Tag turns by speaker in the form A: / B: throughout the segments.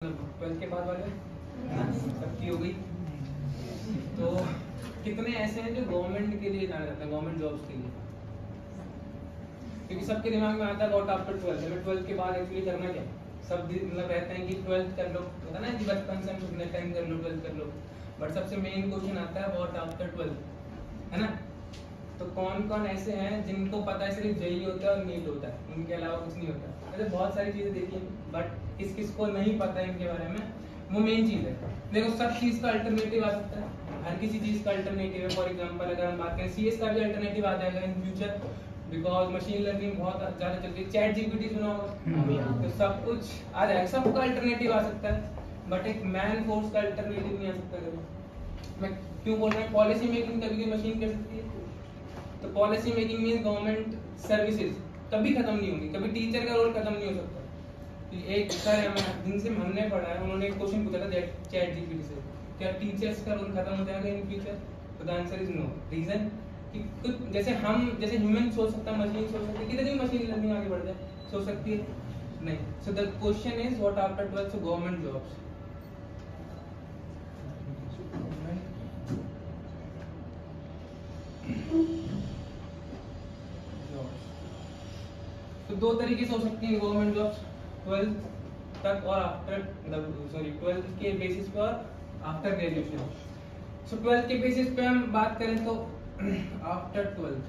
A: 12th के बाद वाले सबकी हो गई। तो कितने ऐसे हैं जो गवर्नमेंट के लिए जाना चाहते हैं, गवर्नमेंट जॉब्स के लिए? क्योंकि सबके दिमाग में आता है व्हाट आफ्टर 12th, हमें 12th के बाद एक्चुअली करना क्या? सब मतलब कहते हैं कि 12th कर लो, होता ना कि बचपन से हम सुनते हैं 10 कर लो 12th कर लो, बट सबसे मेन क्वेश्चन आता है व्हाट आफ्टर 12th, है ना? तो कौन कौन ऐसे हैं जिनको पता है सिर्फ जेईई होता है और नीट होता है, उनके अलावा कुछ नहीं होता? ऐसे बहुत सारी चीजें देखी हैं, बट किस किस को नहीं पता है इनके बारे में, वो मेन चीज है। देखो सब चीज का अल्टरनेटिव आ सकता है, हर किसी चीज का अल्टरनेटिव है। फॉर एग्जांपल अगर हम बात करें सीएस का भी अल्टरनेटिव आ जाएगा in future, because machine learning बहुत ज्यादा चल रही है। चैट जीपीटी सुना होगा, तो सब कुछ आ जाएगा, सबका अल्टरनेटिव आ सकता है, बट एक मैन फोर्स का अल्टरनेटिव नहीं आ सकता कभी। मैं क्यों बोल रहा हूँ? पॉलिसी मेकिंग कभी भी मशीन कर सकती है, तो policy making means government services कभी खत्म नहीं होंगी, कभी टीचर का रोल खत्म नहीं हो सकता। एक सर जिनसे हमने पढ़ा है, उन्होंने एक क्वेश्चन पूछा था चैट जीपीटी से, क्या टीचर्स का रोल खत्म हो जाएगा इन फ्यूचर? तो the answer is no. Reason कि कुछ जैसे ह्यूमन सोच सकता है, मशीन सोच सकती है, कितनी मशीन लर्निंग आगे बढ़ जाए, सोच सकती है? नहीं। So the question is what after 12th, so government jobs. तो दो तरीके से हो सकती हैं गवर्नमेंट जॉब्स, 12th तक और आफ्टर, सॉरी 12th के बेसिस पे और आफ्टर ग्रेजुएशन। सो 12th के बेसिस पे हम बात करें तो आफ्टर 12th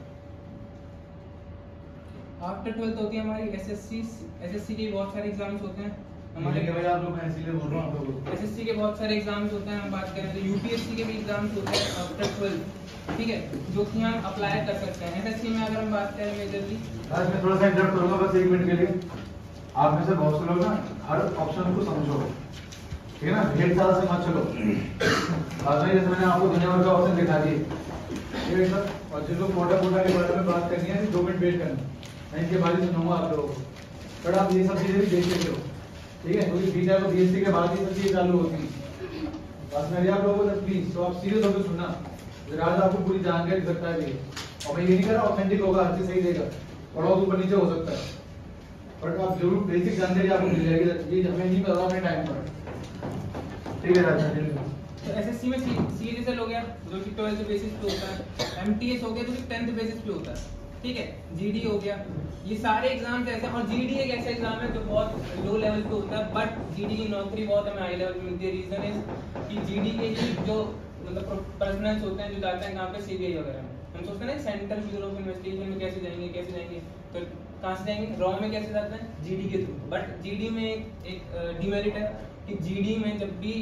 A: होती है हमारी एसएससी के बहुत सारे एग्जाम्स होते हैं हमारे।
B: भाई आप लोग इसीलिए बोल रहा हूं आप लोगों को,
A: एसएससी के बहुत सारे एग्जाम्स होते हैं। हम बात करें तो यूपीएससी के भी एग्जाम्स होते हैं आफ्टर 12th, ठीक है, जो कि हम अप्लाई कर सकते हैं। एसएससी में अगर हम बात करें मेजरली,
B: आज मैं थोड़ा सा इंटरप्ट करूंगा बस 1 मिनट के लिए। आप में से बहुत से लोग ना हर ऑप्शन को समझो, ठीक है ना, ढेर सारा से मत चलो। बाद में जैसे मैंने आपको दुनिया भर का ऑप्शन दिखा दिए, ठीक है सर, और जिन लोग कोटा के बारे में बात करनी है 2 मिनट वेट करना, मैं इनके बारे में सुनाऊंगा आप लोगों को। बट आप ये सब चीजें भी देख लेते हो, ठीक है, क्योंकि बीटा को बीएससी के बाद ये सब चीजें चालू होती है। बस मेरी आप लोगों को प्लीज, तो आप सीरियस होकर सुनना, आज आपको पूरी जानकारी सकता है। और मैं ये नहीं कर रहा ऑथेंटिक होगा, हर चीज सही देगा, थोड़ा ऊपर नीचे हो सकता है, बट आप जरूर बेसिक जानकारी आपको मिल जाएगी। ये हमें नहीं पता अपने टाइम पर, ठीक है राजा।
A: तो एसएससी में सीजीएल हो गया जो कि 12th बेसिस पे होता है, एमटीएस हो गया जो कि 10th बेसिस पे होता है, ठीक है, जीडी हो गया। ये सारे एग्जाम्स ऐसे हैं, और जीडी एक ऐसा एग्जाम है जो बहुत लो लेवल पे होता है, बट जीडी की नौकरी बहुत हमें हाई लेवल पे मिलती है। रीजन इज कि जीडी के ही जो मतलब पर्सनल्स होते हैं जो जाते हैं कहाँ पे, सीबीआई वगैरह में। हम सोचते हैं ना सेंट्रल ब्यूरो ऑफ इन्वेस्टिगेशन में कैसे जाएंगे, तो कहाँ से जाएंगे? रॉ में कैसे जाते हैं? जीडी के थ्रू। बट जीडी में एक डिमेरिट है कि जीडी में जब भी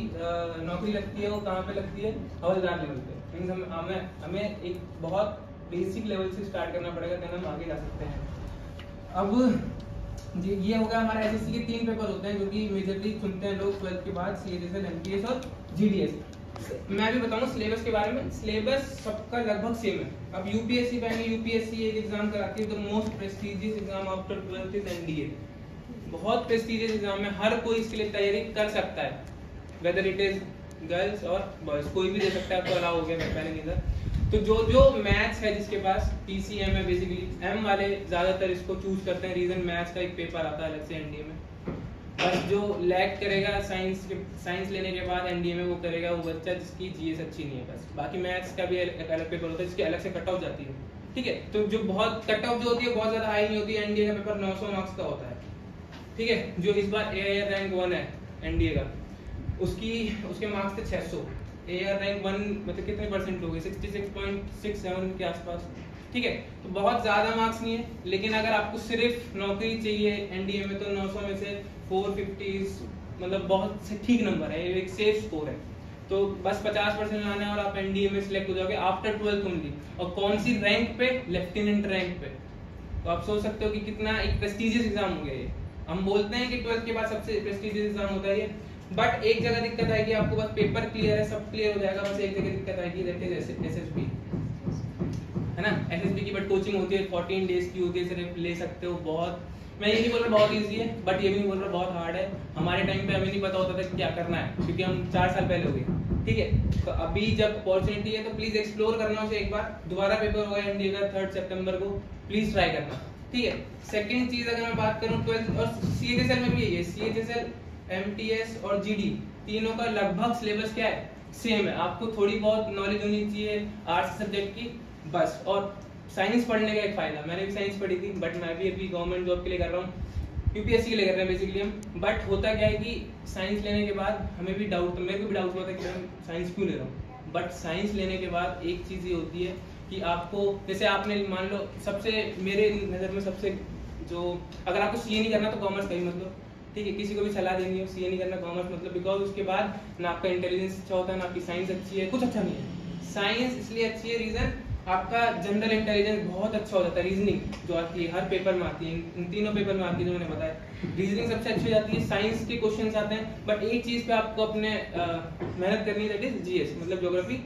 A: नौकरी लगती है वो कहाँ पे लगती है? हवलदार लेवल पे। मींस हमें एक बहुत बेसिक लेवल से स्टार्ट करना पड़ेगा, देन हम आगे जा सकते हैं। अब ये हो गया हमारा एसएससी के 3 पेपर होते हैं जो कि मेजरली चुनते हैं लोग 12th के बाद, सीएचएसएल, एमटीएस और जीडीएस। मैं भी बताऊंगा सिलेबस के बारे में, सिलेबस सबका लगभग सेम है। अब यूपीएससी पहले यूपीएससी एक एग्जाम कराती है, the most prestigious exam after 12th is NDA. बहुत प्रेस्टिजियस एग्जाम है, हर कोई इसके लिए तैयारी कर सकता है, वेदर इट इज गर्ल्स और बॉयज, कोई भी दे सकता है। आपको अलाउ हो गया, मैं पहले नहीं था। तो जो मैथ्स है जिसके पास पीसीएम है, बेसिकली एम वाले ज्यादातर इसको चूज करते हैं। रीजन मैथ्स का एक पेपर आता है अलग से एनडीए में, बस जो लैग करेगा साइंस लेने के बाद एनडीए में वो करेगा वो बच्चा जिसकी जीएस अच्छी नहीं है बस। बाकी मैथ्स का भी एक अलग पेपर होता है जिसकी अलग से कट ऑफ जाती है, ठीक है। तो जो बहुत कट ऑफ जो होती है बहुत ज्यादा हाई नहीं होती है। एनडीए का पेपर 900 मार्क्स का होता है, ठीक है। जो इस बार एआईआर रैंक 1 है एनडीए का, उसके मार्क्स थे 600। एआईआर रैंक 1 मतलब कितने परसेंट हो गए? 66.67 के आसपास, ठीक है। तो बहुत ज्यादा मार्क्स नहीं है, लेकिन अगर आपको सिर्फ नौकरी चाहिए एनडीए में तो 900 में से 450 मतलब बहुत ठीक नंबर है, एक सेफ स्कोर है। तो बस 50% लाना है और आप एनडीए में सिलेक्ट हो जाओगे आफ्टर 12th ओनली। और कौन सी रैंक पे? लेफ्टिनेंट रैंक पे। तो आप सोच सकते हो कि कितना एक प्रेस्टिजियस एग्जाम हो गया ये। हम बोलते हैं कि 12th के बाद सबसे प्रेस्टिजियस एग्जाम होता है ये, बट एक जगह दिक्कत आएगी, आपको बस पेपर क्लियर है, सब क्लियर हो जाएगा, बस एक जगह दिक्कत आएगी, दैट इज एसएसबी, है ना। एसएसबी की बट कोचिंग होती है, 14 डेज की होती है, सिर्फ ले सकते हो। बहुत, मैं ये नहीं बोल रहा बहुत इजी है, बट ये भी नहीं बोल रहा बहुत हार्ड है। हमारे टाइम पे हमें नहीं पता होता था कि क्या करना है, क्योंकि हम 4 साल पहले हो गए, ठीक है। तो अभी जब अपॉर्चुनिटी है तो प्लीज एक्सप्लोर करना उसे एक बार। दोबारा पेपर होगा एनडीए का 3 सितंबर को, प्लीज ट्राई करना, ठीक है। सेकंड चीज अगर मैं बात करूं 12th और सीएचएसएल में भी यही है। सीएचएसएल MTS और GD तीनों का लगभग सिलेबस क्या है, सेम है। आपको थोड़ी बहुत नॉलेज होनी चाहिए आर्ट्स सब्जेक्ट की बस। और साइंस पढ़ने का एक फायदा, मैंने भी साइंस पढ़ी थी बट मैं भी अभी गवर्नमेंट जॉब के लिए कर रहा हूँ, UPSC के लिए कर रहे हैं बेसिकली हम। बट होता क्या है कि साइंस लेने के बाद हमें भी डाउट, मेरे को भी डाउट हुआ था कि मैं साइंस क्यों ले रहा हूँ। बट साइंस लेने के बाद एक चीज़ ये होती है कि आपको, जैसे आपने मान लो सबसे मेरे नज़र में सबसे जो, अगर आपको CA नहीं करना तो कॉमर्स का ही मतलब, ठीक है, किसी को भी सलाह देनी हो CA नहीं करना कॉमर्स मतलब, बिकॉज उसके बाद ना आपका इंटेलिजेंस अच्छा होता है ना आपकी साइंस अच्छी है, कुछ अच्छा नहीं है। साइंस इसलिए अच्छी है, रीज़न आपका जनरल इंटेलिजेंस बहुत अच्छा हो जाता है, रीजनिंग जो आती है हर पेपर में आती है, इन तीनों पेपर में आती है जो मैंने बताया, रीजनिंग सबसे अच्छी हो जाती है, साइंस के क्वेश्चंस आते हैं। बट एक चीज़ पे आपको अपने मेहनत करनी है, दैट इज GS मतलब ज्योग्राफी,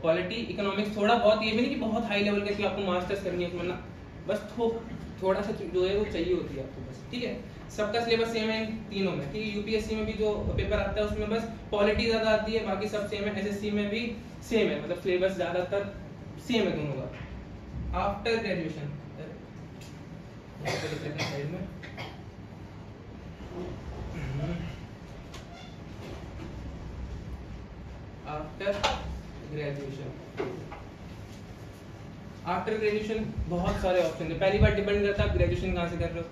A: पॉलिटी, इकोनॉमिक्स, थोड़ा बहुत, ये भी नहीं कि बहुत हाई लेवल का कि आपको मास्टर्स करनी है उसमें ना, बस थोड़ा सा जो है वो चाहिए होती है आपको बस, ठीक है। सबका सिलेबस सेम है इन तीनों में, ठीक है। UPSC में भी जो पेपर आता है उसमें बस पॉलिटी ज़्यादा आती है, बाकी सब सेम है। SSC में भी सेम है, मतलब सिलेबस ज़्यादातर सेम है दोनों का। आफ्टर ग्रेजुएशन आफ्टर ग्रेजुएशन बहुत सारे ऑप्शन है। पहली बार डिपेंड करता है आप ग्रेजुएशन कहाँ से कर रहे हो।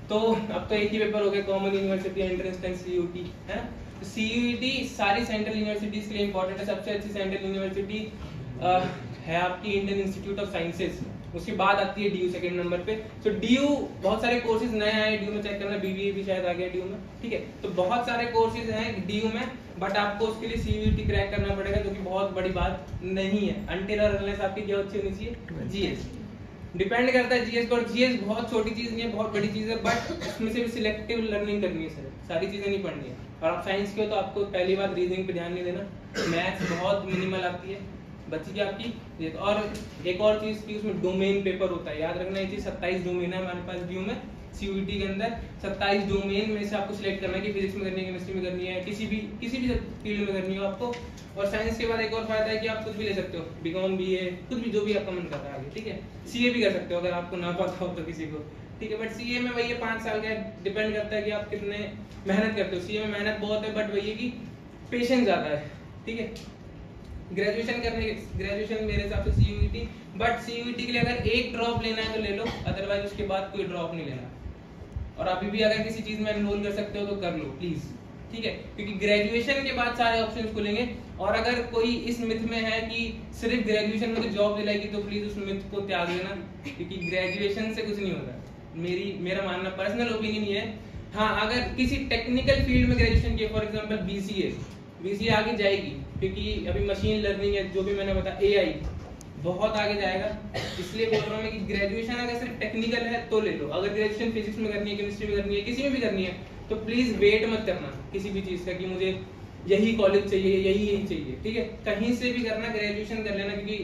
A: तो अब तो एक ही पेपर हो गया, common university entrance test CUET है ना। CUET सारी सेंट्रल यूनिवर्सिटीज के लिए इंपॉर्टेंट है। सबसे अच्छी सेंट्रल यूनिवर्सिटी है आपकी इंडियन इंस्टीट्यूट ऑफ साइंसेज, उसके बाद आती है DU सेकंड नंबर पे। तो DU बहुत सारे कोर्सेज नए आए DU में, चेक करना, BBA भी शायद आ गया DU में, ठीक है। तो बहुत सारे कोर्सेज हैं DU में, बट आपको उसके लिए CUET क्रैक करना पड़ेगा, जो कि बहुत बड़ी बात नहीं है। अनटिल और अनलेस आपकी क्या अच्छी होनी चाहिए, GS। डिपेंड करता है GS पर। GS बहुत छोटी चीज नहीं है, बहुत बड़ी चीज है, बट उसमें से भी सिलेक्टिव लर्निंग करनी है सर, सारी चीजें नहीं पढ़नी है। और आप साइंस के हो तो आपको पहली बात रीजनिंग पे ध्यान नहीं देना, मैथ्स बहुत मिनिमल आती है बच्ची की आपकी। और एक और चीज की उसमें डोमेन पेपर होता है, याद रखना ये चीज। 27 डोमेन है हमारे पास DU में, CUET के अंदर 27 डोमेन में से आपको सिलेक्ट करना है कि फिजिक्स में करनी है, केमिस्ट्री में करनी है, किसी भी फील्ड में करनी हो आपको। और साइंस के बाद एक और फायदा है कि आप कुछ भी ले सकते हो, BCom BA कुछ भी, जो भी आपका मन करता है आगे, ठीक है। CA भी कर सकते हो अगर आपको ना पता हो तो किसी को, ठीक है। बट CA में वही है 5 साल का, डिपेंड करता है कि आप कितने मेहनत करते हो। CA में मेहनत बहुत है, बट वही है कि पेशेंस ज़्यादा है, ठीक है। ग्रेजुएशन मेरे हिसाब से CUET, बट CUET के लिए अगर एक ड्रॉप लेना है तो ले लो, अदरवाइज उसके बाद कोई ड्रॉप नहीं लेना। और अभी भी अगर किसी चीज में एनरोल कर सकते हो तो कर लो प्लीज, ठीक है, क्योंकि ग्रेजुएशन के बाद सारे ऑप्शंस खुलेंगे। और अगर कोई इस मिथ में है कि सिर्फ ग्रेजुएशन में तो जॉब दिलाएगी, तो प्लीज उस मिथ को त्याग देना, क्योंकि ग्रेजुएशन से कुछ नहीं होता। मेरा मानना पर्सनल ओपिनियन ये है। हाँ, अगर किसी टेक्निकल फील्ड में ग्रेजुएशन किया, फॉर एग्जांपल BCA आगे जाएगी, क्योंकि अभी मशीन लर्निंग है, जो भी मैंने बताया, AI बहुत आगे जाएगा। इसलिए बोल रहा हूँ मैं कि ग्रेजुएशन अगर सिर्फ टेक्निकल है तो ले लो। अगर ग्रेजुएशन फिजिक्स में करनी है, केमिस्ट्री में करनी है, किसी में भी करनी है, तो प्लीज वेट मत करना किसी भी चीज का कि मुझे यही कॉलेज चाहिए, यही चाहिए, ठीक है। कहीं से भी करना, ग्रेजुएशन कर लेना, क्योंकि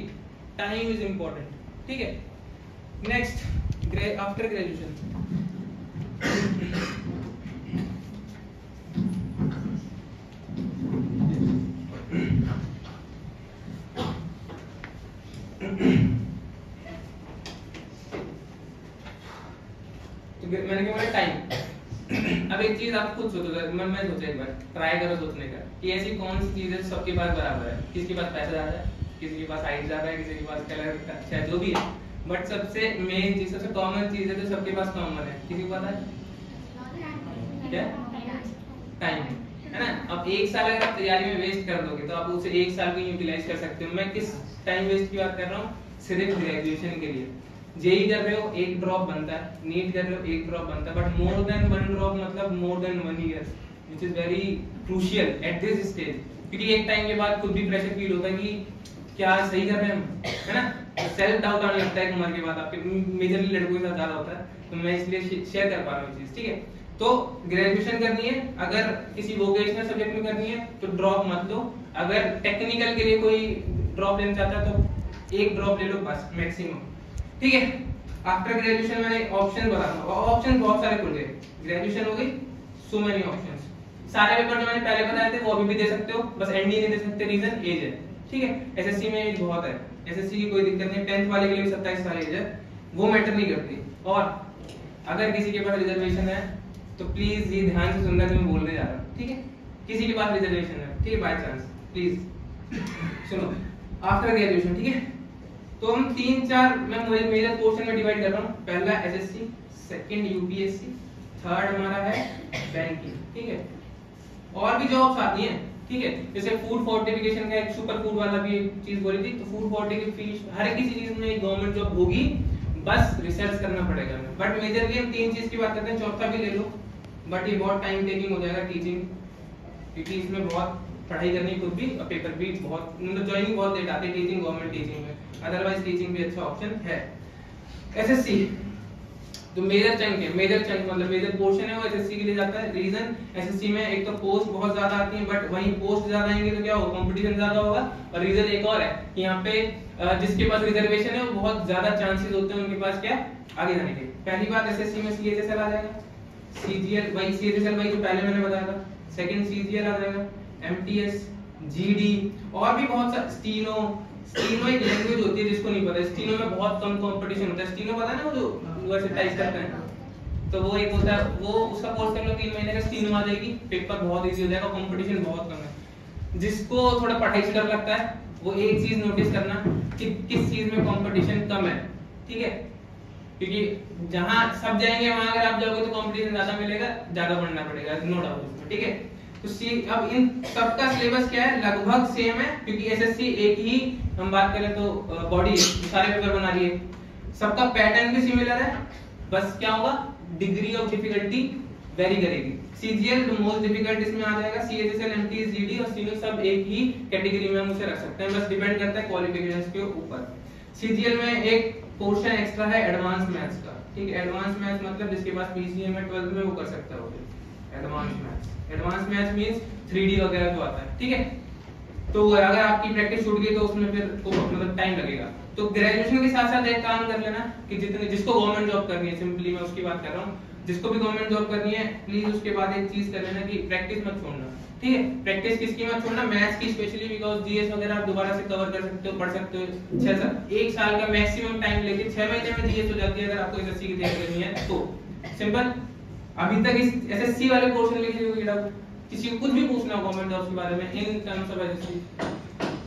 A: टाइम इज इम्पोर्टेंट, ठीक है। नेक्स्ट, आफ्टर ग्रेजुएशन मैंने क्या बोला, टाइम। अब एक चीज आप खुद सोचो, मैं सोचा एक बार, ट्राई करो सोचने का कि ऐसी कौन सी चीज है सबके पास बराबर है। किसी के पास पैसा ज्यादा है, किसी के पास हाइट ज्यादा है, किसी के पास कलर अच्छा है, जो भी है, बट सबसे मेन चीज, सबसे कॉमन चीज है, तो सबके पास कॉमन है। किसी को पता है क्या? टाइम, है ना। अब 1 साल अगर आप तैयारी में वेस्ट कर दोगे तो आप उसे 1 साल को यूटिलाइज कर सकते हो। मैं किस टाइम वेस्ट की बात कर रहा हूँ, सिर्फ ग्रेजुएशन के लिए। जेई कर रहे हो 1 ड्रॉप बनता है, नीट कर रहे हो 1 ड्रॉप बनता है, बट मोर देन 1 ड्रॉप मतलब more than 1 year, which is very crucial at this stage. क्योंकि एक टाइम के बाद खुद भी प्रेशर फील होता है कि क्या सही कर रहे हैं हम, है ना। सेल्फ डाउट आने लगता है उम्र के बाद, आपके मेजरली लड़कों के साथ ज्यादा होता है, तो मैं इसलिए शेयर कर पा रहा हूँ चीज, ठीक है। तो ग्रेजुएशन करनी है, अगर किसी वोकेशनल सब्जेक्ट में करनी है तो ड्रॉप मत लो। अगर टेक्निकल के लिए कोई ड्रॉप लेना चाहता है तो 1 ड्रॉप ले लो बस मैक्सिमम, ठीक है। आफ्टर ग्रेजुएशन मैंने ऑप्शन बता रहा हूँ, ऑप्शन बहुत सारे खुल गए। ग्रेजुएशन हो गई, सो मेनी ऑप्शंस। सारे पेपर जो मैंने पहले बताए थे वो अभी भी दे सकते हो, बस एनडी नहीं दे सकते, रीजन एज है, ठीक है। एसएससी में एज बहुत है, एसएससी की कोई दिक्कत नहीं, 10th वाले के लिए भी 27 साल एज है, वो मैटर नहीं करती। और अगर किसी के पास रिजर्वेशन है तो प्लीज ये ध्यान से सुनना जो मैं बोलने जा रहा हूँ। ठीक है, किसी के पास रिजर्वेशन है, ठीक है, बाय चांस प्लीज सुनो, आफ्टर ग्रेजुएशन, ठीक है। तो हम 3-4 मैं मेजर पोर्शन में डिवाइड कर रहा हूँ। पहला एसएससी, सेकंड यूपीएससी, थर्ड हमारा है बैंकिंग, ठीक है। और भी जॉब्स आती हैं, ठीक है, जैसे फूड फोर्टिफिकेशन का एक सुपर फूड वाला भी एक चीज बोली थी, तो फूड फोर्टिफिकेशन हर किसी चीज में एक गवर्नमेंट जॉब होगी, बस रिसर्च करना पड़ेगा। बट मेजरली हम 3 चीज की बात करते हैं, चौथा भी ले लो, बट ये बहुत टाइम टेकिंग हो जाएगा टीचिंग, क्योंकि इसमें बहुत पढ़ाई करनी खुद भी और पेपर भी बहुत, मतलब ज्वाइनिंग बहुत लेट आती है टीचिंग, गवर्नमेंट टीचिंग में। अदरवाइज टीचिंग भी अच्छा ऑप्शन है। एसएससी जो मेजर चंक है, मेजर चंक मतलब मेजर पोर्शन है वो एसएससी के लिए जाता है। रीजन, एसएससी में एक तो पोस्ट बहुत ज्यादा आती है, बट वहीं पोस्ट ज्यादा आएंगे तो क्या होगा, कंपटीशन ज्यादा होगा। और रीजन एक और है कि यहाँ पे जिसके पास रिजर्वेशन है वो बहुत ज्यादा चांसेस होते हैं उनके पास क्या आगे जाने के। पहली बात एसएससी में सीएचएसएल आ जाएगा, सीजीएल वही सीएचएसएल वही जो पहले मैंने बताया था, सेकंड सीजीएल आ जाएगा, एमटीएस, जीडी और भी बहुत सारे, स्टीनो एक लैंग्वेज होती है जिसको नहीं पता, स्टीनो में बहुत कम कंपटीशन होता है। स्टीनो पता है ना, वो जो वैसे टाइप करते हैं, तो वो एक होता है, वो उसका कोर्स कर लो 3 महीने का, स्टीनो आ जाएगी, पेपर बहुत इजी हो जाएगा, कंपटीशन बहुत कम है। जिसको थोड़ा पढ़ाई से डर लगता है वो एक चीज नोटिस करना कि किस चीज में कंपटीशन कम है, ठीक है, क्योंकि जहां सब जाएंगे वहां अगर आप जाओगे तो कंपटीशन ज्यादा मिलेगा, ज्यादा पढ़ना पड़ेगा, नो डाउट इसमें, ठीक है। तो अब इन सबका सिलेबस क्या है, लगभग सेम है, क्योंकि एसएससी एक ही हम बात करें तो बॉडी है, सारे पेपर बना रही है, सबका पैटर्न भी सिमिलर है, बस क्या होगा, डिग्री ऑफ डिफिकल्टी वेरी करेगी। सीजीएल जो मोस्ट डिफिकल्ट इसमें आ जाएगा, सीएचएसएल, एमटीएस, जीडी और सीनो सब एक ही कैटेगरी में हम उसे रख सकते हैं, बस डिपेंड करता है क्वालिफिकेशंस के ऊपर। सीजीएल में एक पोर्शन एक्स्ट्रा है एडवांस मैथ्स का, ठीक है, एडवांस मैथ्स मतलब जिसके पास पीसीएम है 12th में वो कर सकता है advance maths. Advance maths means 3D वगैरह जो आता है, ठीक है। तो अगर आपकी प्रैक्टिस छूट गई तो उसमें फिर मतलब टाइम लगेगा। तो ग्रेजुएशन के साथ साथ एक काम कर लेना कि जिसको गवर्नमेंट जॉब करनी है, सिंपली मैं उसकी बात कर रहा हूँ, जिसको भी गवर्नमेंट जॉब करनी है प्लीज उसके बाद एक चीज कर लेना कि प्रैक्टिस मत छोड़ना, ठीक है। प्रैक्टिस किसकी मत छोड़ना, मैथ्स की स्पेशली, बिकॉज़ जीएस वगैरह आप दोबारा से कवर कर सकते हो, पढ़ सकते हो। 6 साल 1 साल का मैक्सिमम टाइम लेके 6 महीने में जीएस हो जाती है, अगर आपको एसएससी की तैयारी करनी है तो सिंपल। अभी तक इस एसएससी वाले पोर्शन में किसी को कुछ भी पूछना हो गवर्नमेंट जॉब के बारे में इन टर्म्स ऑफ एसएससी,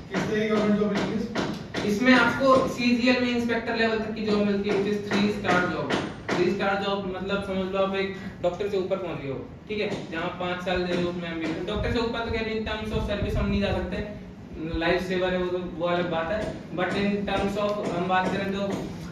B: किस तरह की गवर्नमेंट जॉब मिलेगी
A: इसमें आपको सीजीएल में इंस्पेक्टर लेवल तक की जॉब मिलती है, which is 3 star job. 3 star job मतलब समझ लो आप एक डॉक्टर से ऊपर पहुंच गए हो, ठीक है, जहां 5 साल दे रहे हो उसमें एमबीबीएस। डॉक्टर से ऊपर तो क्या इन टर्म्स ऑफ सर्विस हम नहीं जा सकते, लाइफ सेवर है वो अलग बात है, बट इन टर्म्स ऑफ हम बात करें तो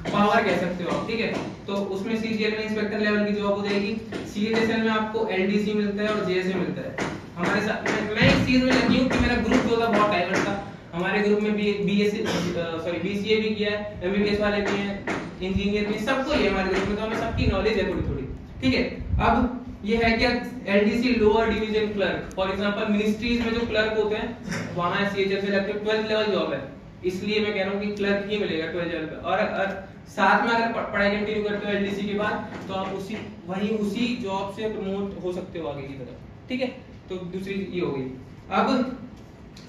A: पावर कह सकते हो आप, ठीक है। तो उसमें सीजीएल में इंस्पेक्टर लेवल की जॉब हो जाएगी। सीएचएसएल में आपको एलडीसी मिलता है और जेएसए मिलता है। हमारे साथ मैं इस चीज में लगी हूं कि मेरा ग्रुप जो था बहुत डाइवर्स था, हमारे ग्रुप में भी बीसीए भी किया है, एमबीबीएस वाले भी हैं, इंजीनियर भी, सबको ये हमारे ग्रुप में, तो हमें सबकी नॉलेज है थोड़ी थोड़ी, ठीक है। अब ये है कि LDC lower division clerk, for example ministries में जो क्लर्क होते हैं वहां सीएचएसएल लगते 12th लेवल जॉब है, इसलिए मैं कह रहा हूं कि क्लर्क ही मिलेगा 12th लेवल पे। और साथ में अगर पढ़ाई कंटिन्यू करते हो एलडीसी के बाद तो आप उसी जॉब से प्रमोट हो सकते हो आगे की तरफ, ठीक है। तो दूसरी ये हो गई। अब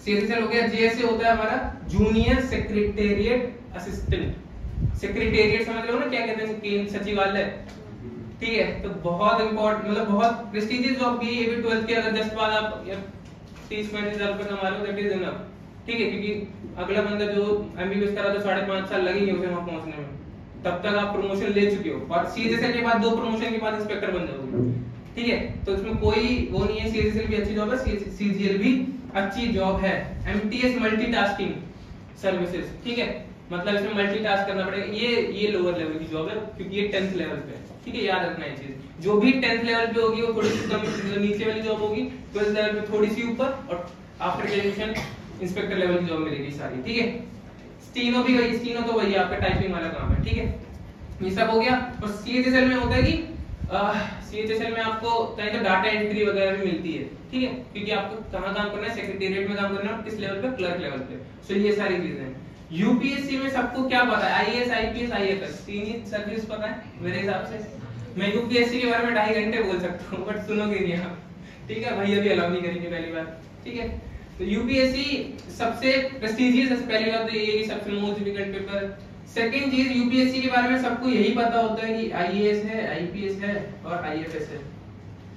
A: सीएचएसएल हो गया। जेएसए होता है हमारा जूनियर सेक्रेटेरिएट असिस्टेंट। सेक्रेटेरिएट समझ रहे हो ना क्या कहते हैं, केंद्र सचिवालय, ठीक है। तो बहुत इंपॉर्टेंट मतलब बहुत प्रेस्टिजियस जॉब भी है ये भी। 12th के अगर जस्ट बाद आप 30-35 हजार रुपए कमा रहे हो दैट इज इनफ, ठीक है, क्योंकि अगला बंदा जो एमबीबीएस करा तो 5.5 साल लगेंगे उसे वहां पहुंचने में, तब तक आप प्रमोशन ले चुके हो और सीएचएसएल के बाद 2 प्रमोशन के बाद इंस्पेक्टर बन जाओगे, ठीक है। तो इसमें कोई वो नहीं है, सीएचएसएल भी अच्छी जॉब है, सीजीएल भी अच्छी जॉब है। एमटीएस मल्टीटास्किंग सर्विसेज, ठीक है, मतलब इसमें मल्टीटास्क करना पड़ेगा। ये लोअर लेवल की जॉब है क्योंकि ये 10th लेवल पे है, ठीक है, याद रखना ये चीज। जो भी 10th लेवल पे होगी वो थोड़ी सी कम नीचे वाली जॉब होगी, 12th लेवल पे थोड़ी सी ऊपर, और आफ्टर ग्रेजुएशन इंस्पेक्टर लेवल की जॉब मिलेगी सारी, ठीक है। स्टीनो भी वही, स्टीनो तो वही आपका टाइपिंग वाला काम है, ठीक है। ये सब हो गया। और सीएचएसएल में होता है कि सीएचएसएल में आपको कहीं तो डाटा एंट्री वगैरह भी मिलती है, ठीक है, क्योंकि आपको कहाँ काम करना है, सेक्रेटेरिएट में काम करना है, किस लेवल पे, क्लर्क लेवल पे। सो ये सारी चीजें हैं। यूपीएससी में सबको क्या पता है, आईएएस आईपीएस आईएफएस 3 ही सर्विस पता है मेरे हिसाब से। मैं यूपीएससी के बारे में 2.5 घंटे बोल सकता हूँ बट सुनोगे नहीं आप, ठीक है, भैया भी अलाउ नहीं करेंगे पहली बार, ठीक है। तो यूपीएससी सबसे प्रेस्टिजियस है, पहली बात तो ये सबसे मोस्ट डिफिकल्ट पेपर। सेकंड चीज, यूपीएससी के बारे में सबको यही पता होता है कि आईएएस है, आईपीएस है और आईएफएस है।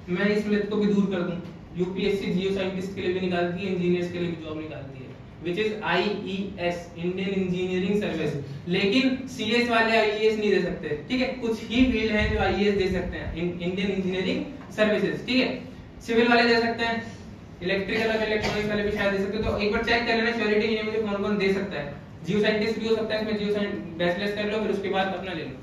A: मैं इस मिथ को भी दूर कर दूं, यूपीएससी जियो साइंटिस्ट के लिए भी निकालती है, इंजीनियर्स के लिए भी जॉब निकालती है, which is IES, Indian engineering service. लेकिन सीएस वाले IES नहीं दे सकते, ठीक है। कुछ ही फील्ड हैं जो IES दे सकते हैं, इंडियन इंजीनियरिंग सर्विसेज, ठीक है। सिविल वाले दे सकते हैं, इलेक्ट्रिकल और इलेक्ट्रॉनिक्स वाले भी शायद दे सकते हैं। तो एक बार चेक कर लेना श्योरिटी ये मुझे कौन कौन दे सकता है। जियो साइंटिस्ट भी हो सकता है, इसमें जियो बैचलर्स कर लो, फिर उसके बाद अपना ले लो।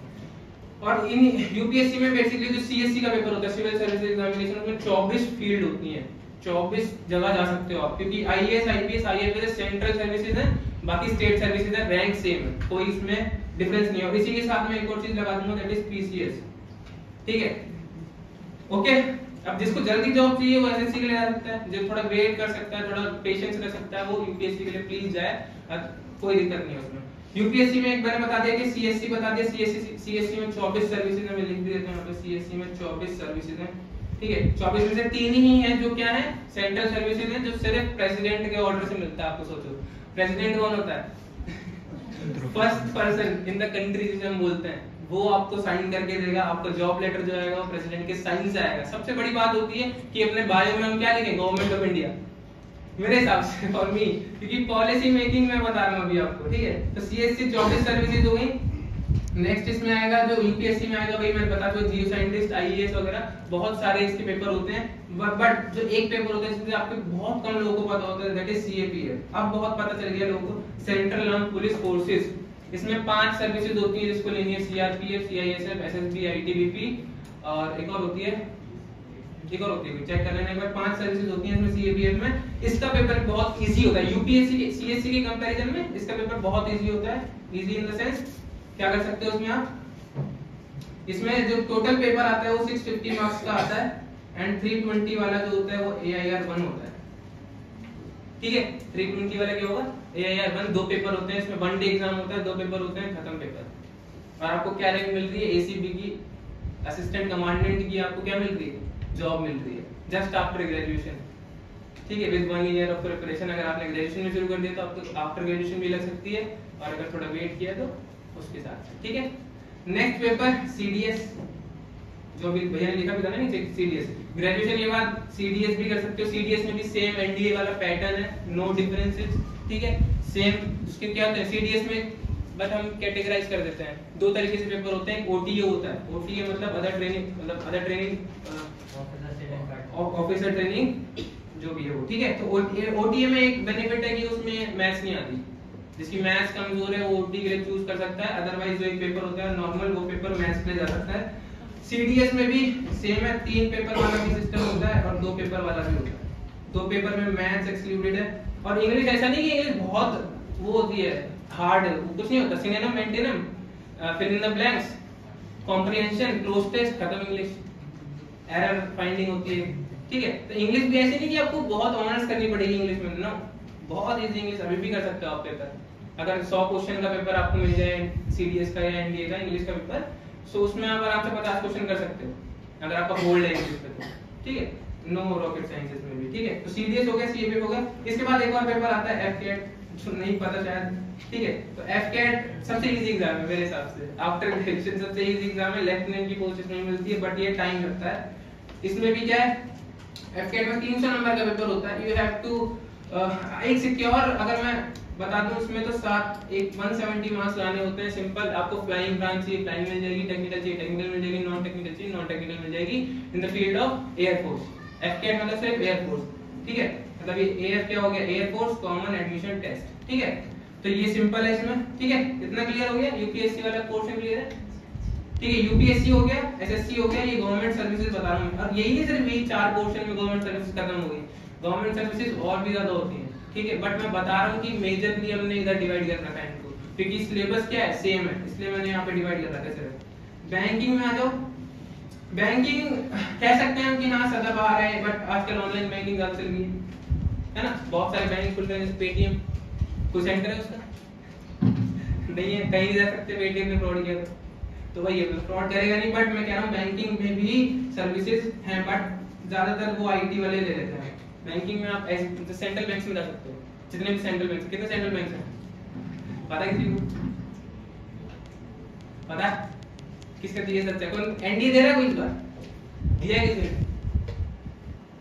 A: और इन यूपीएससी में बेसिकली जो सीएससी का पेपर होता है, सिविल सर्विसेज एग्जामिनेशन, उसमें 24 फील्ड होती हैं, 24 जगह जा सकते हो आप, क्योंकि IAS IPS IFS central services है, बाकी स्टेट सर्विसेज है, रैंक सेम है, कोई इसमें डिफरेंस नहीं है। और इसी के साथ में एक और चीज लगा दूंगा, दैट इज PCS, ठीक है। ओके, अब जिसको जल्दी जॉब चाहिए वो एसएससी के लिए जा सकता है, जो थोड़ा वेट कर सकता है, थोड़ा पेशेंस रख सकता है, वो यूपीएससी के लिए प्लीज जाए, कोई दिक्कत नहीं है उसमें। यूपीएससी में एक बार बता दिया कि सीएससी बता दिया, सीएससी में 24 सर्विसेज है, मैं लिख भी देता हूं यहाँ पे, सीएससी में 24 सर्विसेज हैं, ठीक है। 24 में से 3 ही हैं जो क्या है, सेंट्रल सर्विसेज हैं, जो सिर्फ प्रेसिडेंट के ऑर्डर से मिलता है। आपको सोचो प्रेसिडेंट कौन होता है? First person in the country जिसे हम बोलते हैं, वो आपको साइन करके देगा, आपका जॉब लेटर जो आएगा वो प्रेसिडेंट के साइन से आएगा। सबसे बड़ी बात होती है कि अपने बायो में हम क्या लिखें, गवर्नमेंट ऑफ इंडिया, मेरे हिसाब से, फॉर मी, क्योंकि पॉलिसी मेकिंग में बता रहा हूं अभी आपको, ठीक है। तो सीएससी 24 सर्विसेज हो गई। नेक्स्ट इसमें आएगा जो यूपीएससी में आएगा, वही मैंने बता दूं, जियो साइंटिस्ट IAS वगैरह बहुत सारे इसके पेपर होते हैं। बट जो एक पेपर होता है जिसमें आपको बहुत कम लोगों को पता होता है, दैट इज CAPF। अब बहुत पता चल गया लोगों को, सेंट्रल आर्म्ड पुलिस फोर्सेस। इसमें 5 सर्विसेज होती है जिसको लेनी है, CRPF, CISF, SSB, ITBP, और एक और होती है, चेक कर लेना एक बार। 5 सर्विसेज होती हैं इसमें CAPF में। इसका पेपर बहुत इजी होता है, यूपीएससी के CSC के कंपैरिजन में इसका पेपर बहुत इजी होता है। इजी इन द सेंस, क्या कर सकते हो उसमें आप, इसमें जो टोटल पेपर आता है वो 650 मार्क्स का आता है, एंड 320 वाला जो होता है वो AIR 1 होता है, ठीक है। 320 वाला क्या होगा, AIR 1। 2 पेपर होते हैं इसमें, 1 डे एग्जाम होता है, 2 पेपर होते हैं, खत्म पेपर। और आपको क्या रैंक मिल रही है, ACB की, असिस्टेंट कमांडेंट की आपको क्या मिल रही है, जॉब मिल रही है, जस्ट आफ्टर ग्रेजुएशन, ठीक है, विद 1 ईयर ऑफ प्रिपरेशन। अगर आपने ग्रेजुएशन में शुरू कर दिया तो आपको आफ्टर ग्रेजुएशन भी लग सकती है, और अगर थोड़ा वेट किया तो उसके साथ, ठीक है। नेक्स्ट पेपर CDS, जो भी भैया ने लिखा भी था ना नीचे, CDS ग्रेजुएशन के बाद CDS भी कर सकते हो। CDS में भी सेम NDA वाला पैटर्न है, नो डिफरेंसेस, ठीक है, सेम। उसके क्या होता है CDS में, बट हम कैटेगराइज कर देते हैं, 2 तरीके से पेपर होते हैं। OTA होता है, OTA मतलब अदर ट्रेनिंग ऑफिसर ट्रेनिंग, जो भी है वो, ठीक है। तो OTA में एक बेनिफिट है कि उसमें मैथ्स नहीं आती, जिसकी मैथ्स कमजोर है वो OT के लिए चूज कर सकता है, अदरवाइज जो एक पेपर होता है नॉर्मल, वो पेपर मैथ्स के लिए जा सकता है। CDS में भी सेम है, 3 पेपर वाला भी सिस्टम होता है और 2 पेपर वाला भी होता है। 2 पेपर में मैथ्स एक्सक्लूडेड है। और इंग्लिश ऐसा नहीं कि इंग्लिश बहुत वो होती है हार्ड, कुछ नहीं होता, synonym antonym, fill in the blanks, comprehension, cloze test, खत्म इंग्लिश, एरर फाइंडिंग होती है, ठीक है। तो इंग्लिश भी ऐसी नहीं कि आपको बहुत ऑनर्स करनी पड़ेगी इंग्लिश में, नो, बहुत इजी इंग्लिश अभी भी कर सकते हो आप पेपर। अगर 100 क्वेश्चन का पेपर आपको मिल जाए CDS का या NDA का इंग्लिश का पेपर, तो उसमें आप आराम से 50 क्वेश्चन कर सकते हो, अगर आपका होल्ड है इंग्लिश पे तो, ठीक है, नो रॉकेट साइंसेस में भी, ठीक है। तो CDS हो गया, CAPF हो गया। इसके बाद एक और पेपर आता है FCAT, नहीं पता शायद, ठीक है। तो FCAT सबसे इजी एग्जाम है मेरे हिसाब से, आफ्टर ग्रेजुएशन सबसे इजी एग्जाम है। लेफ्टिनेंट की पोस्ट इसमें मिलती है, बट ये टाइम लगता है। इसमें भी क्या है, FCAT में 300 नंबर का पेपर होता है। यू हैव टू एक सिक्योर, अगर मैं बता दूं उसमें तो 170 मार्क्स लाने होते हैं। सिंपल, आपको फ्लाइंग ब्रांच चाहिए, फ्लाइंग मिल जाएगी, टेक्निकल चाहिए, टेक्निकल मिल जाएगी, नॉन टेक्निकल चाहिए, नॉन टेक्निकल मिल जाएगी, in the field of air force. FCAT मतलब सिर्फ एयर फोर्स, ठीक है। मतलब ये AF क्या हो गया, air force common admission test, ठीक है। तो ये सिंपल है इसमें, ठीक है। इतना क्लियर हो गया, यूपीएससी वाला पोर्शन क्लियर है, ठीक है। यूपीएससी हो गया, SSC हो गया, ये गवर्नमेंट सर्विसेज बता रहा हूं। और यही नहीं सिर्फ यही 4 पोर्शन में गवर्नमेंट सर्विसेज खत्म हो गई, गवर्नमेंट सर्विसेज और भी ज्यादा होती हैं, ठीक है। बट मैं बता रहा हूँ कि मेजरली हमने इधर डिवाइड कर रखा है इनको, क्योंकि सिलेबस क्या है, सेम है, इसलिए मैंने यहाँ पे डिवाइड कर रखा है सिर्फ। बैंकिंग में आ जाओ। बैंकिंग कह सकते हैं कि हाँ सदाबहार है, बट आजकल ऑनलाइन बैंकिंग ज्यादा चल गई है ना, बहुत सारे बैंक खुल रहे हैं। पेटीएम कोई सेंटर है उसका नहीं है, कहीं नहीं जा सकते पेटीएम में फ्रॉड किया तो वही है, फ्रॉड करेगा नहीं। बट मैं कह रहा हूँ बैंकिंग में भी सर्विसेज हैं, बट ज्यादातर वो IT वाले ले लेते हैं। बैंकिंग में आप सेंट्रल बैंक में जा सकते हो, जितने भी सेंट्रल बैंक, कितने सेंट्रल बैंक हैं पता है किसी को? पता है किसका चाहिए सच्चा? कौन NDA दे रहा है? कोई इस बार दिया है किसी ने?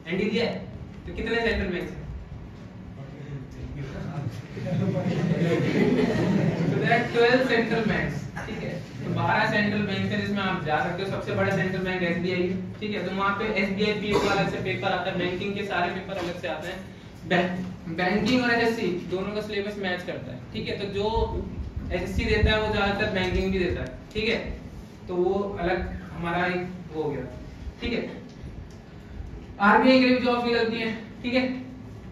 A: NDA दिया है? तो कितने सेंट्रल बैंक हैं? तो देयर आर 12 सेंट्रल बैंक्स, ठीक है। तो 12 सेंट्रल बैंक है जिसमें आप जा सकते हो। सबसे बड़ा सेंट्रल बैंक एसबीआई है, ठीक है। तो वहाँ पे एसबीआई पीओ अलग से पेपर आता है, बैंकिंग के सारे पेपर अलग से आते हैं। बैंकिंग और एसएससी दोनों का सिलेबस मैच करता है, ठीक है। तो जो एसएससी देता है वो ज्यादातर बैंकिंग भी देता है, ठीक है। तो वो अलग हमारा एक हो गया, ठीक है। आरबीआई के लिए भी जॉब निकलती है, ठीक है।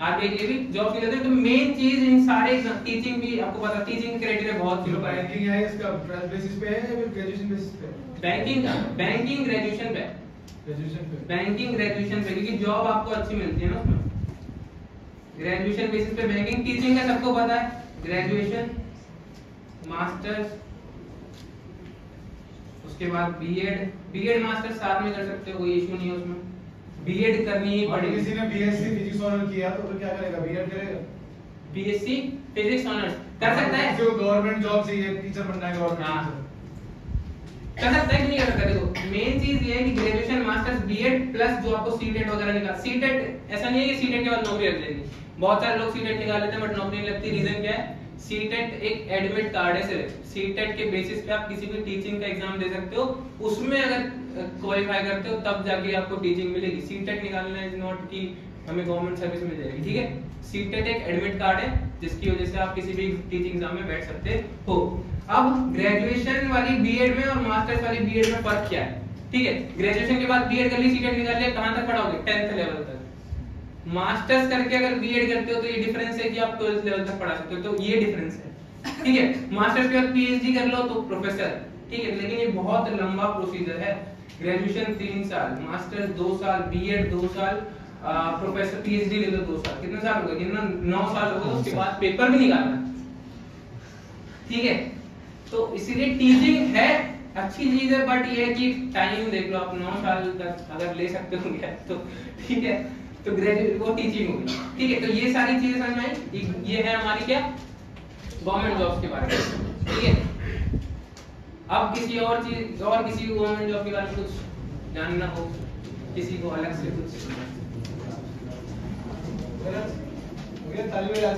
A: आरबीआई के लिए भी जॉब निकलती है। तो मेन चीज इन सारे टीचिंग भी आपको पता, टीचिंग क्राइटेरिया बहुत सिंपल है।
C: बैंकिंग है इसका बेसिस पे है या फिर ग्रेजुएशन बेसिस पे?
A: बैंकिंग ग्रेजुएशन पे, बैंकिंग ग्रेजुएशन पे, क्योंकि जॉब आपको अच्छी मिलती है ना उसमें। ग्रेजुएशन बेसिस पे बैंकिंग। टीचिंग का सबको पता है, ग्रेजुएशन, मास्टर्स, उसके बाद बीएड मास्टर साथ में कर सकते हो, कोई इशू नहीं है उसमें। बीएड करनी ही पड़ेगी।
C: किसी ने बीएससी फिजिक्स ऑनर किया तो फिर क्या करेगा? बीएड करेगा?
A: बीएससी फिजिक्स ऑनर्स कर सकता है।
C: जो गवर्नमेंट जॉब चाहिए, टीचर बनना है गवर्नमेंट।
A: हाँ कर सकता है कि नहीं कर सकता। देखो मेन चीज ये है कि ग्रेजुएशन मास्टर्स बीएड प्लस जो आपको सीटेट वगैरह निकाल, सीटेट ऐसा नहीं है कि सीटेट के बाद नौकरी लग जाएगी। बहुत सारे लोग सीटेट निकाल लेते हैं बट नौकरी नहीं लगती। रीजन क्या है? सीटेट एक एडमिट कार्ड है सिर्फ। सीटेट के बेसिस पे आप किसी भी टीचिंग का एग्जाम दे सकते हो, उसमें अगर क्वालिफाई करते हो तब जाके आपको टीचिंग मिलेगी। सीटेट निकालना इज नॉट कि हमें गवर्नमेंट सर्विस मिल जाएगी, ठीक है। सीटेट एक एडमिट कार्ड है जिसकी वजह से आप किसी भी टीचिंग एग्जाम में बैठ सकते हो। अब ग्रेजुएशन वाली बीएड में और मास्टर्स वाली बीएड में फर्क क्या है? ठीक है, ग्रेजुएशन के बाद बीएड कर ली, सीटेट निकाल लिया, कहां तक पढ़ाओगे? 10th लेवल तक। मास्टर्स करके अगर बीएड करते हो तो ये डिफरेंस है कि आप 12th लेवल तक पढ़ा सकते हो, तो ये डिफरेंस है, ठीक है। मास्टर्स के बाद पीएचडी कर लो तो प्रोफेसर, ठीक है। लेकिन ये बहुत लंबा प्रोसीजर है। ग्रेजुएशन 3 साल, मास्टर्स 2 साल, बीएड 2 साल, प्रोफेसर पीएचडी ले लो 2 साल। कितने साल हो गए? कितना 9 साल हो गए। उसके बाद पेपर भी निकालना, ठीक है। तो इसीलिए टीचिंग है अच्छी चीज है, बट ये है कि टाइम देख लो आप 9 साल तक अगर ले सकते हो तो ठीक है। तो ग्रेजुएट वो टीचिंग होगी, ठीक है। तो ये सारी चीजें समझ में आई। ये है हमारी क्या गवर्नमेंट जॉब्स के बारे में, ठीक है। अब किसी और चीज और किसी को गवर्नमेंट जॉब के बारे में कुछ जानना हो, किसी को अलग से कुछ
C: ताली बजा